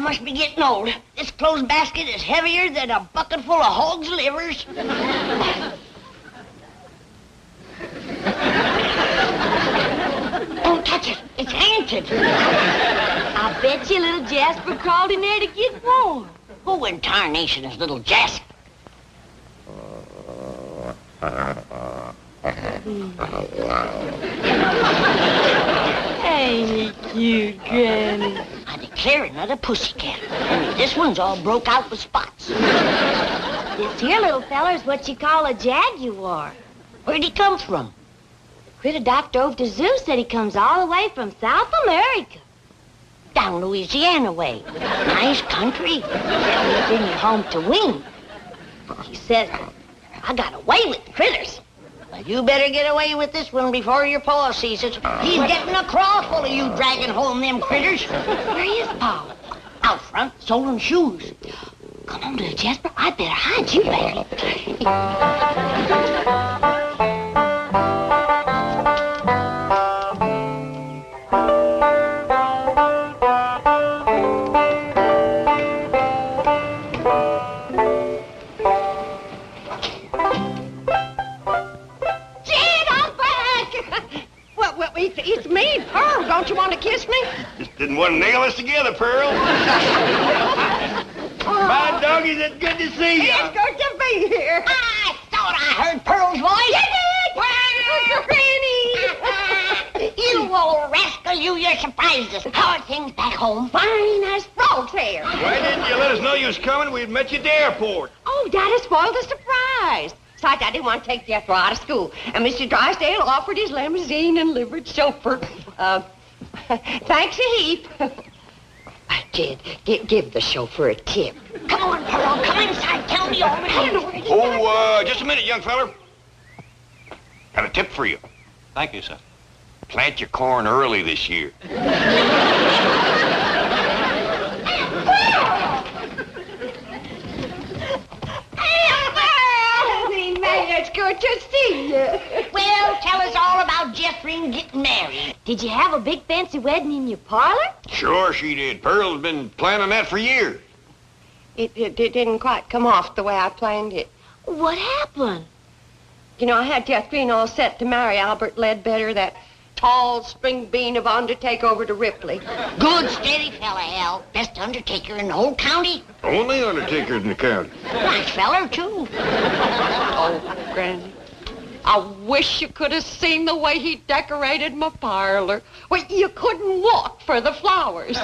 must be getting old. This clothes basket is heavier than a bucket full of hog's livers. Don't touch it. It's haunted. I bet you little Jasper crawled in there to get warm. Who in tarnation is little Jasper? Ain't he cute, Granny? I declare another pussycat. Only this one's all broke out with spots. This here little feller's what you call a jaguar. Where'd he come from? The critter Doc drove to zoo said he comes all the way from South America. Down Louisiana way. Nice country. He'll bring you home to wean. He says, I got away with the critters. Well, you better get away with this one before your pa sees it. He's getting a craw full of you dragging home them critters. Where is Pa? Out front, soling shoes. Come on, little Jasper. I better hide you, baby. It's me, Pearl. Don't you want to kiss me? Just didn't want to nail us together, Pearl. My doggies, it's good to see you. It's good to be here. I thought I heard Pearl's voice. You did, Granny. You old rascal, you surprised us. How are things back home? Fine as frog's hair. Why didn't you let us know you was coming? We'd met you at the airport. Oh, Daddy spoiled the surprise. Besides, I didn't want to take Jethro out of school. And Mr. Drysdale offered his limousine and livered chauffeur. Thanks a heap. Jed, give the chauffeur a tip. Come on, Pearl. Come inside. Tell me all about it. Oh, just a minute, young feller. Got a tip for you. Thank you, sir. Plant your corn early this year. It's good to see you. Well, tell us all about Jeffrey getting married. Did you have a big fancy wedding in your parlor? Sure she did. Pearl's been planning that for years. It didn't quite come off the way I planned it. What happened? You know, I had Jeff Green all set to marry Albert Ledbetter, that tall spring bean of undertaker over to Ripley. Good, steady fella, Al. Best undertaker in the whole county. Only undertaker in the county. Nice feller, too. Oh, Granny, I wish you could have seen the way he decorated my parlor. Well, you couldn't walk for the flowers.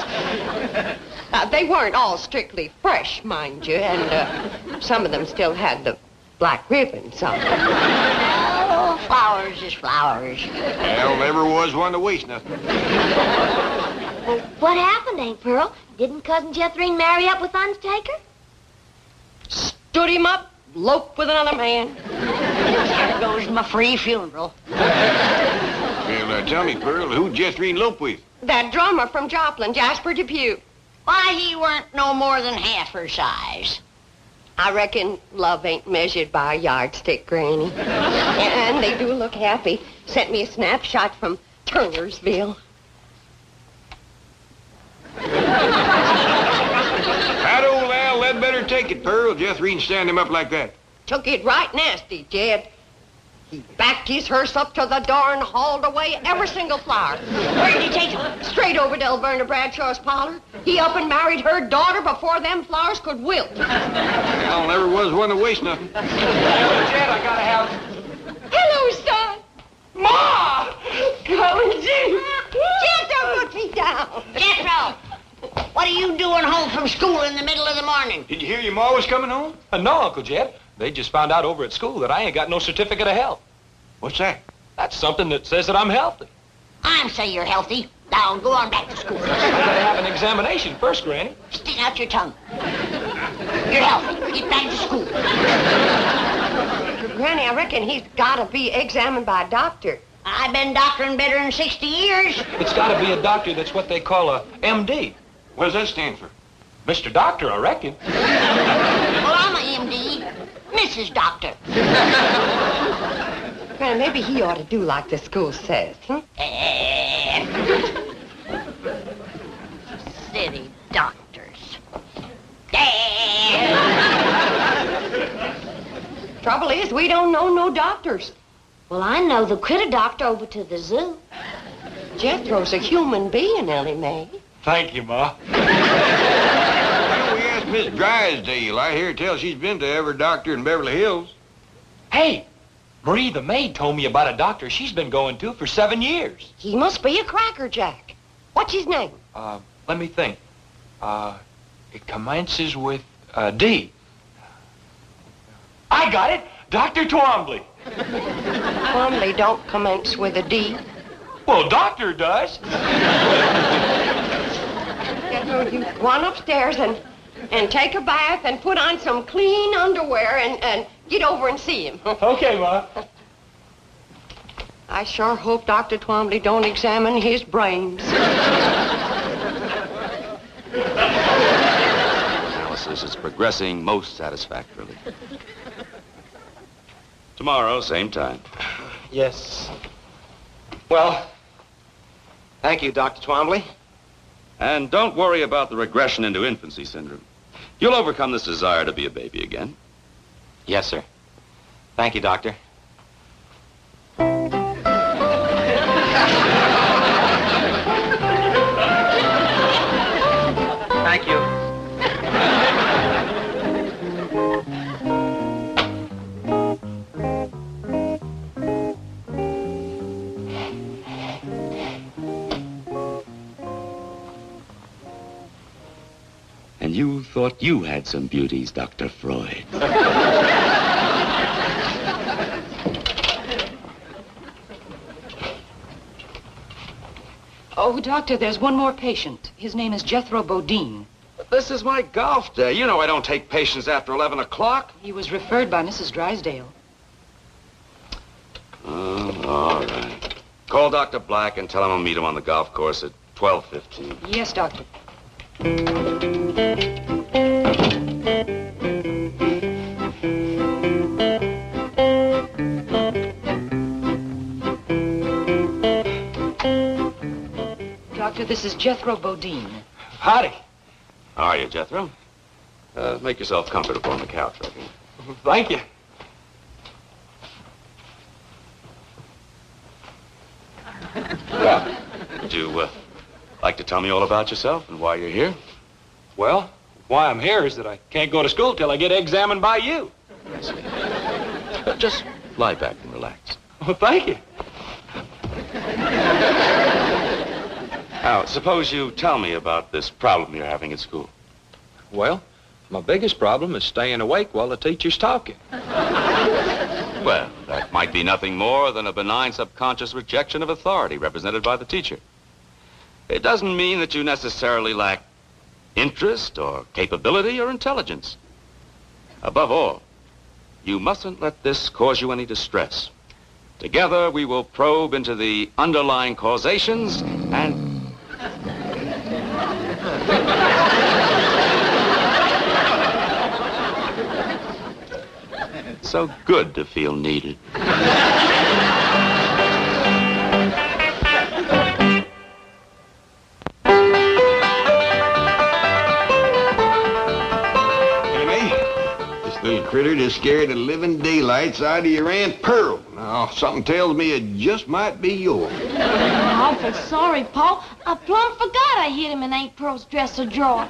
They weren't all strictly fresh, mind you, and some of them still had the black ribbons on them. Oh, flowers is flowers. Al never was one to waste nothing. Well, what happened, Aunt Pearl? Didn't Cousin Jethrine marry up with Undertaker? Stood him up, eloped with another man. There goes my free funeral. Well, tell me, Pearl, who'd Jethrine lope with? That drummer from Joplin, Jasper Depew. Why, he weren't no more than half her size. I reckon love ain't measured by a yardstick, Granny. And they do look happy. Sent me a snapshot from Turnersville. How'd old Al Ledbetter take it, Pearl? Jethrine stand him up like that. Took it right nasty, Jed. He backed his hearse up to the door and hauled away every single flower. Where'd he take him? Straight over to Elverna Bradshaw's parlor. He up and married her daughter before them flowers could wilt. Al never was one to waste nothing. Jed, I got a house. Hello, son. Ma! Come and see. Jethro, put me down. Jethro, what are you doing home from school in the middle of the morning? Did you hear your ma was coming home? No, Uncle Jed. They just found out over at school that I ain't got no certificate of health. What's that? That's something that says that I'm healthy. I'm say you're healthy. Now, go on back to school. I gotta have an examination first, Granny. Stick out your tongue. You're healthy. Get back to school. Granny, I reckon he's got to be examined by a doctor. I've been doctoring better than 60 years. It's gotta be a doctor that's what they call a MD. What does that stand for? Mr. Doctor, I reckon. Well, I'm a MD. Mrs. Doctor. Granny, maybe he ought to do like the school says, huh? City doctors. Trouble is, we don't know no doctors. Well, I know the critter doctor over to the zoo. Jethro's a human being, Ellie Mae. Thank you, Ma. Well, we asked Miss Drysdale. I hear tell she's been to every doctor in Beverly Hills. Hey, Marie the maid told me about a doctor she's been going to for 7 years. He must be a crackerjack. What's his name? Let me think. It commences with D. I got it! Dr. Twombly. Twombly don't commence with a D. Well, doctor does. Jethro, you go on upstairs and take a bath and put on some clean underwear and get over and see him. Okay, Ma. I sure hope Dr. Twombly don't examine his brains. Analysis is progressing most satisfactorily. Tomorrow, same time. Yes. Well, thank you, Dr. Twombly. And don't worry about the regression into infancy syndrome. You'll overcome this desire to be a baby again. Yes, sir. Thank you, Doctor. Thank you. And you thought you had some beauties, Dr. Freud. Oh, Doctor, there's one more patient. His name is Jethro Bodine. This is my golf day. You know I don't take patients after 11 o'clock. He was referred by Mrs. Drysdale. Oh, all right. Call Dr. Black and tell him I'll meet him on the golf course at 12:15. Yes, Doctor. Doctor, this is Jethro Bodine. Howdy. How are you, Jethro? Make yourself comfortable on the couch, right here. Thank you. Well, would you like to tell me all about yourself and why you're here? Well, why I'm here is that I can't go to school till I get examined by you. I see. Just lie back and relax. Well, thank you. Now, suppose you tell me about this problem you're having at school. Well, my biggest problem is staying awake while the teacher's talking. Well, that might be nothing more than a benign subconscious rejection of authority represented by the teacher. It doesn't mean that you necessarily lack interest or capability or intelligence. Above all, you mustn't let this cause you any distress. Together, we will probe into the underlying causations and... So good to feel needed. This little critter just scared the living daylights out of your Aunt Pearl. Now, something tells me it just might be yours. I'm awful sorry, Paul. I plumb forgot I hid him in Aunt Pearl's dresser drawer.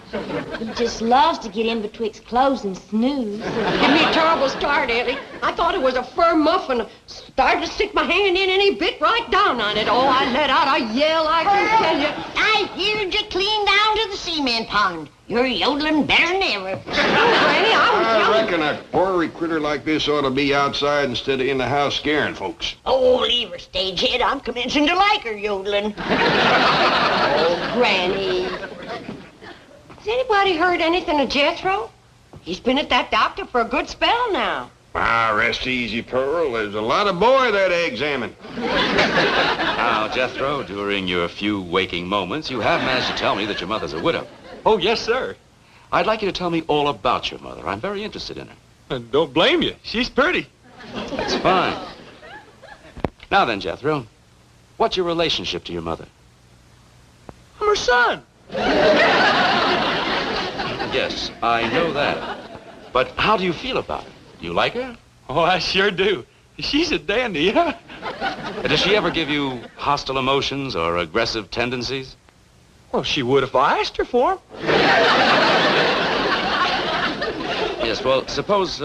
He just loves to get in betwixt clothes and snooze. Give me a terrible start, Ellie. I thought it was a fur muffin. Started to stick my hand in and he bit right down on it. Oh, I let out a yell, I can tell you. I heard you clean down to the cement pond. You're yodeling better than ever. Granny, I was I yelling. reckon a ornery critter like this ought to be outside instead of in the house scaring folks. Oh, leave her, stagehead. I'm commencing to like her yodeling. Oh, Granny. Has anybody heard anything of Jethro? He's been at that doctor for a good spell now. Ah, rest easy, Pearl. There's a lot of boy there to examine. Now, Jethro, during your few waking moments, you have managed to tell me that your mother's a widow. Oh, yes, sir. I'd like you to tell me all about your mother. I'm very interested in her. And don't blame you. She's pretty. That's fine. Now then, Jethro, what's your relationship to your mother? I'm her son. Yes, I know that. But how do you feel about her? Do you like her? Oh, I sure do. She's a dandy, huh? Does she ever give you hostile emotions or aggressive tendencies? Well, she would if I asked her for 'em. Yes, well, suppose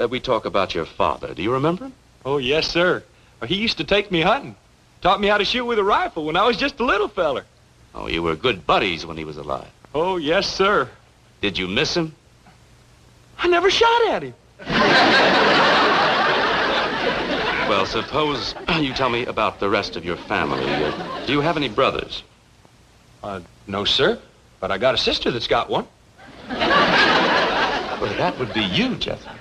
we talk about your father. Do you remember him? Oh, yes, sir. He used to take me hunting. Taught me how to shoot with a rifle when I was just a little feller. Oh, you were good buddies when he was alive. Oh, yes, sir. Did you miss him? I never shot at him. Well, suppose you tell me about the rest of your family. Do you have any brothers? No, sir. But I got a sister that's got one. Well, that would be you, Jethro.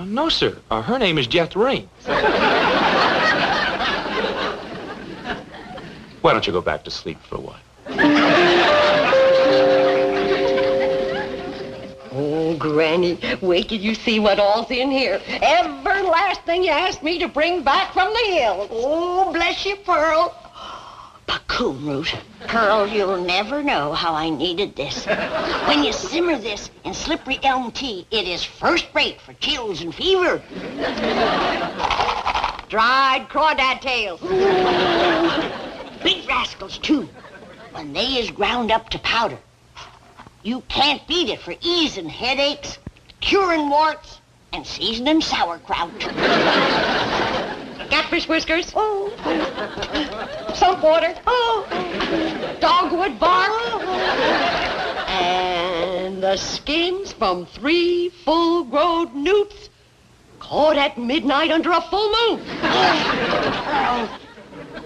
No, sir. Her name is Jethrine. Why don't you go back to sleep for a while? Oh, Granny, wait till you see what all's in here. Every last thing you asked me to bring back from the hill. Oh, bless you, Pearl. Coon root. Pearl, you'll never know how I needed this. When you simmer this in slippery elm tea, it is first rate for chills and fever. Dried crawdad tails. Big rascals, too. When they is ground up to powder. You can't beat it for easing headaches, curing warts, and seasoning sauerkraut. Catfish whiskers. Oh. Salt water. Oh. Dogwood bark. And the skins from 3 full-grown newts caught at midnight under a full moon. Pearl,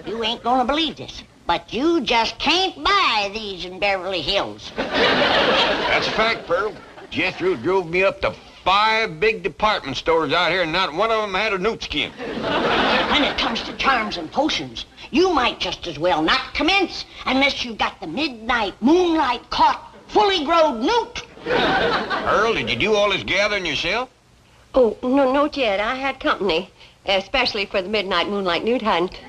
you ain't gonna believe this, but you just can't buy these in Beverly Hills. That's a fact, Pearl. Jethro drove me up to 5 big department stores out here, and not one of them had a newt skin. When it comes to charms and potions, you might just as well not commence unless you've got the midnight moonlight caught, fully grown newt. Pearl, did you do all this gathering yourself? Oh, no, not yet. I had company, especially for the midnight moonlight newt hunt.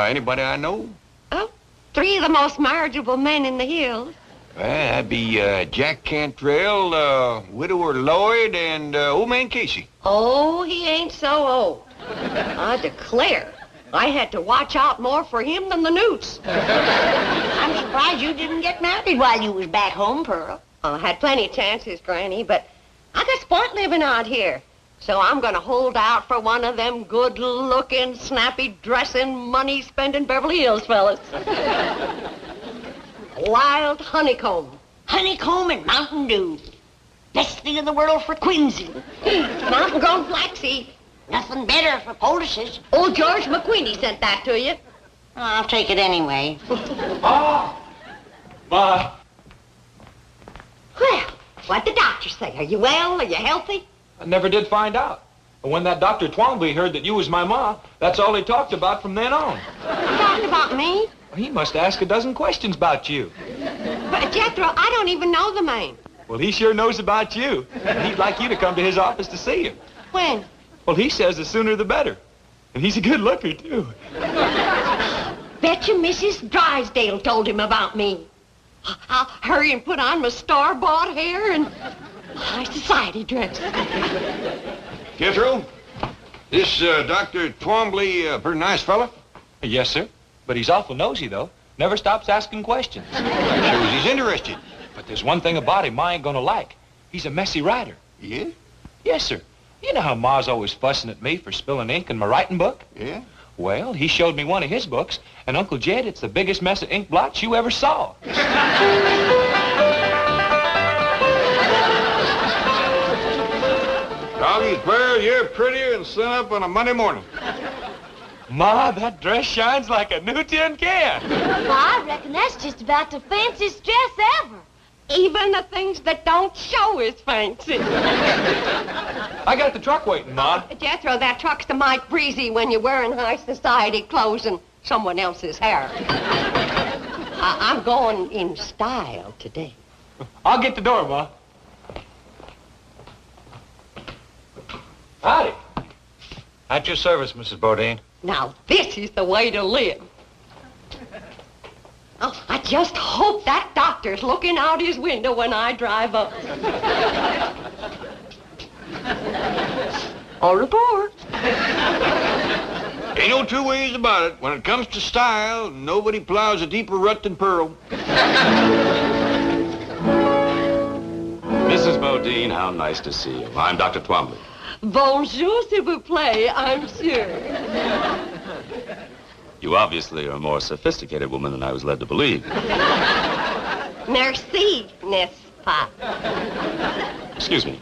Anybody I know? Oh, 3 of the most marriageable men in the hills. Well, that'd be Jack Cantrell, Widower Lloyd, and Old Man Casey. Oh, he ain't so old. I declare, I had to watch out more for him than the newts. I'm surprised you didn't get married while you was back home, Pearl. I had plenty of chances, Granny, but I got sport living out here. So I'm gonna hold out for one of them good-looking, snappy-dressing, money-spending Beverly Hills fellas. Wild honeycomb. Honeycomb and Mountain Dew. Best thing in the world for quinsy. Mountain-grown flaxseed. Nothing better for poultices. Old George McQueenie sent that to you. I'll take it anyway. Ma! Well, what'd the doctor say? Are you well? Are you healthy? I never did find out. But when that Dr. Twombly heard that you was my ma, that's all he talked about from then on. You talking about me? He must ask a dozen questions about you. But, Jethro, I don't even know the man. Well, he sure knows about you. And he'd like you to come to his office to see him. When? Well, he says the sooner the better. And he's a good looker, too. Bet you Mrs. Drysdale told him about me. I'll hurry and put on my star-bought hair and my society dress. Jethro, this Dr. Twombly, pretty nice fella? Yes, sir. But he's awful nosy, though. Never stops asking questions. Shows he's interested. But there's one thing about him I ain't gonna like. He's a messy writer. Yeah? Yes, sir. You know how Ma's always fussing at me for spilling ink in my writing book? Yeah? Well, he showed me one of his books, and Uncle Jed, it's the biggest mess of ink blots you ever saw. Doggy's Pearl, you're prettier than sun up on a Monday morning. Ma, that dress shines like a new tin can. Well, I reckon that's just about the fanciest dress ever. Even the things that don't show is fancy. I got the truck waiting, Ma. Jethro, that truck's the mighty breezy when you're wearing high society clothes and someone else's hair. I'm going in style today. I'll get the door, Ma. Howdy. At your service, Mrs. Bodine. Now, this is the way to live. Oh, I just hope that doctor's looking out his window when I drive up. Au revoir. Ain't no two ways about it. When it comes to style, nobody plows a deeper rut than Pearl. Mrs. Bodine, how nice to see you. I'm Dr. Twombly. Bonjour, s'il vous plaît, I'm sure. You obviously are a more sophisticated woman than I was led to believe. Merci, n'est-ce pas? Excuse me.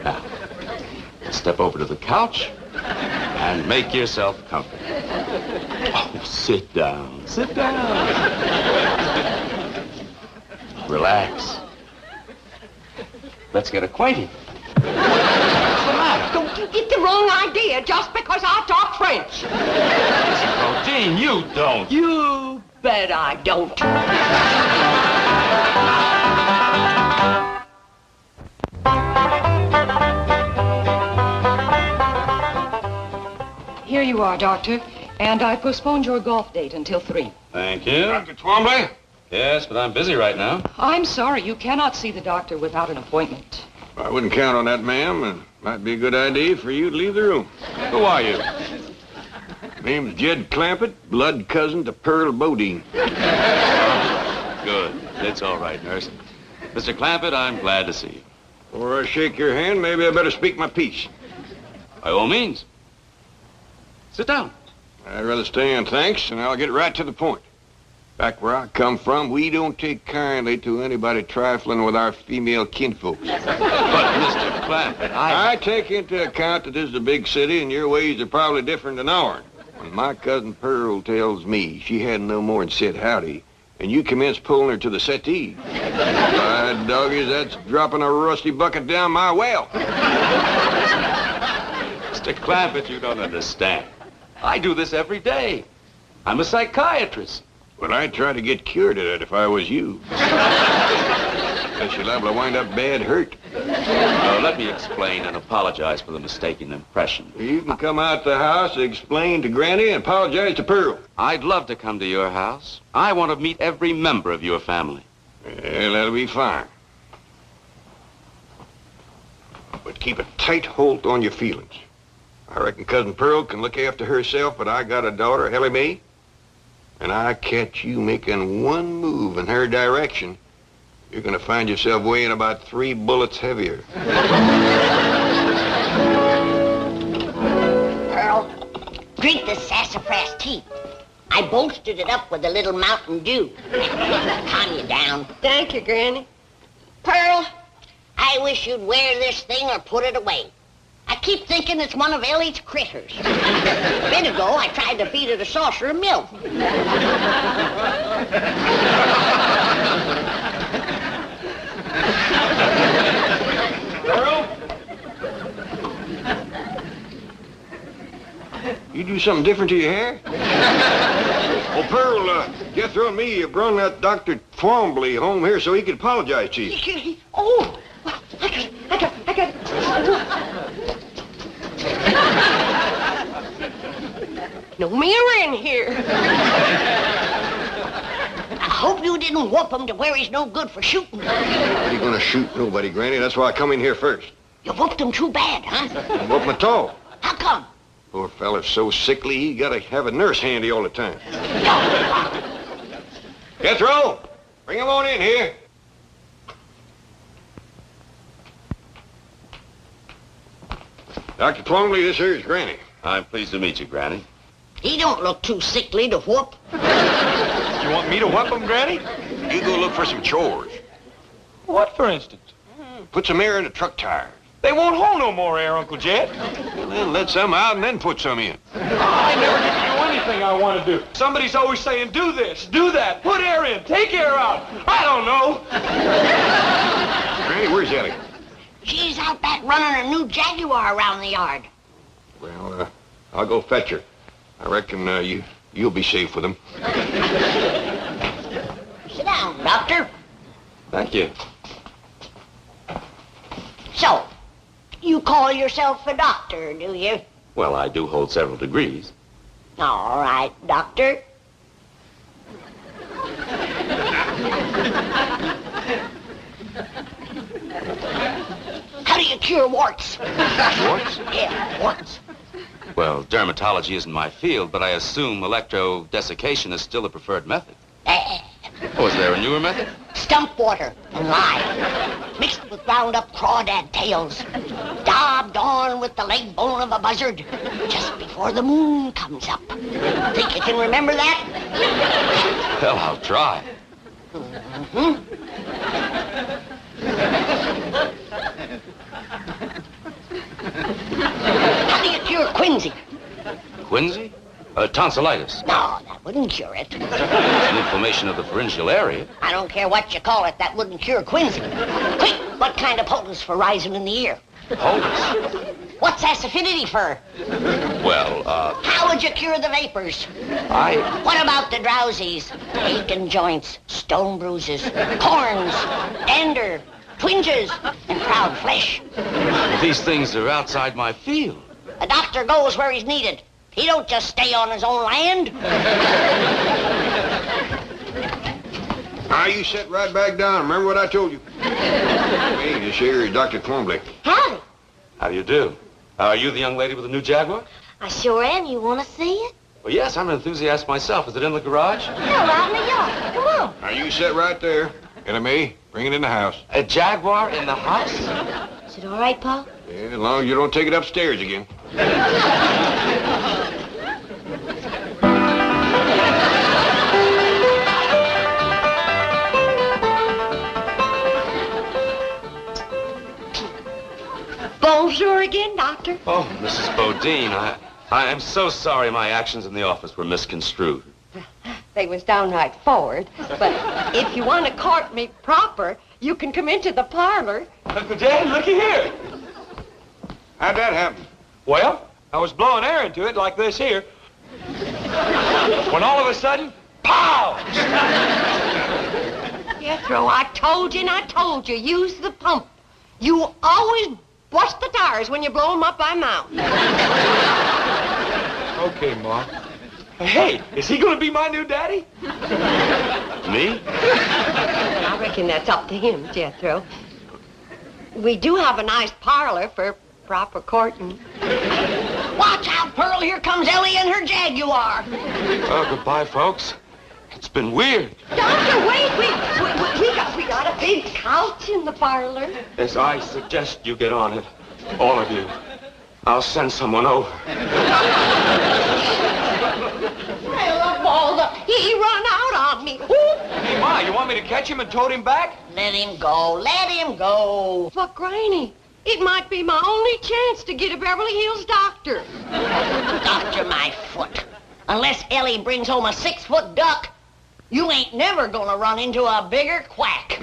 Now, step over to the couch and make yourself comfortable. Oh, sit down. Sit down. Relax. Let's get acquainted. What's the matter? Don't you get the wrong idea just because I talk French. Mrs. Bodine, you don't. You bet I don't. Here you are, Doctor. And I postponed your golf date until 3. Thank you. Dr. Twombly? Yes, but I'm busy right now. I'm sorry, you cannot see the doctor without an appointment. I wouldn't count on that, ma'am. It might be a good idea for you to leave the room. Who are you? Name's Jed Clampett, blood cousin to Pearl Bodine. Good. It's all right, nurse. Mr. Clampett, I'm glad to see you. Before I shake your hand, maybe I better speak my piece. By all means. Sit down. I'd rather stay on thanks, and I'll get right to the point. Back where I come from, we don't take kindly to anybody trifling with our female kinfolks. But, Mr. Clampett, I take into account that this is a big city, and your ways are probably different than ours. When my cousin Pearl tells me she hadn't no more than said howdy, and you commence pulling her to the settee, by doggies, that's dropping a rusty bucket down my well. Mr. Clampett, you don't understand. I do this every day. I'm a psychiatrist. But I'd try to get cured of it if I was you. Because you're liable to wind up bad hurt. Let me explain and apologize for the mistaken impression. You can come out the house, explain to Granny, and apologize to Pearl. I'd love to come to your house. I want to meet every member of your family. Well, that'll be fine. But keep a tight hold on your feelings. I reckon Cousin Pearl can look after herself, but I got a daughter, Ellie Mae, and I catch you making one move in her direction, you're going to find yourself weighing about 3 bullets heavier. Pearl, drink the sassafras tea. I bolstered it up with a little Mountain Dew. Calm you down. Thank you, Granny. Pearl, I wish you'd wear this thing or put it away. I keep thinking it's one of Ellie's critters. A bit ago, I tried to feed it a saucer of milk. Pearl? You do something different to your hair? Oh, Pearl, Jethro and me brought that Dr. Twombly home here so he could apologize to you. Oh, I got. No mirror in here. I hope you didn't whoop him to where he's no good for shooting. I ain't gonna shoot nobody, Granny. That's why I come in here first. You whooped him too bad, huh? I whoop him at all. How come? Poor fella's so sickly, he gotta have a nurse handy all the time. Jethro, bring him on in here. Dr. Twombly, this here's Granny. I'm pleased to meet you, Granny. He don't look too sickly to whoop. You want me to whoop him, Granny? You go look for some chores. What, for instance? Put some air in the truck tires. They won't hold no more air, Uncle Jed. Well, then let some out and then put some in. I never get to do anything I want to do. Somebody's always saying, do this, do that, put air in, take air out. I don't know. Granny, where's Ellie? She's out back running a new Jaguar around the yard. Well, I'll go fetch her. I reckon you'll be safe with him. Doctor. Thank you. So, you call yourself a doctor, do you? Well, I do hold several degrees. All right, doctor. How do you cure warts? Warts? Yeah, warts. Well, dermatology isn't my field, but I assume electrodesiccation is still the preferred method. Oh, is there a newer method? Stump water and lye, mixed with ground up crawdad tails, daubed on with the leg bone of a buzzard, just before the moon comes up. Think you can remember that? Well, I'll try. How do you cure quinsy? Quinsy? Tonsillitis. No, that wouldn't cure it. An inflammation of the pharyngeal area. I don't care what you call it, that wouldn't cure quinsy. Quick, what kind of poultice for rising in the ear? Poultice? What's acidity for? Well, How would you cure the vapors? What about the drowsies? Aching joints, stone bruises, corns, dander, twinges, and proud flesh. These things are outside my field. A doctor goes where he's needed. He don't just stay on his own land. Now, you sit right back down. Remember what I told you. Hey, this here is Dr. Twombly. Howdy. How do you do? Are you the young lady with the new Jaguar? I sure am. You want to see it? Well, yes, I'm an enthusiast myself. Is it in the garage? Yeah, out in the yard. Come on. Now, you sit right there. LMA, bring it in the house. A Jaguar in the house? Is it all right, Pa? Yeah, as long as you don't take it upstairs again. Bonjour again, Doctor. Oh, Mrs. Bodine, I am so sorry my actions in the office were misconstrued. They was downright forward, but if you want to court me proper, you can come into the parlor. Uncle Dan, looky here. How'd that happen? Well, I was blowing air into it like this here. When all of a sudden, pow! Jethro, I told you and I told you, use the pump. You always bust the tires when you blow them up by mouth. Okay, Ma. Hey, is he gonna be my new daddy? Me? I reckon that's up to him, Jethro. We do have a nice parlor for proper courting. Watch out, Pearl. Here comes Ellie and her Jaguar. Oh, goodbye, folks. It's been weird. Doctor, wait. We got a big couch in the parlor. As I suggest you get on it, all of you. I'll send someone over. Well, Balda, he run out on me. Ooh. Hey, Ma, you want me to catch him and tote him back? Let him go. Let him go. But, Granny, it might be my only chance to get a Beverly Hills doctor. Doctor my foot. Unless Ellie brings home a 6-foot duck, you ain't never gonna run into a bigger quack.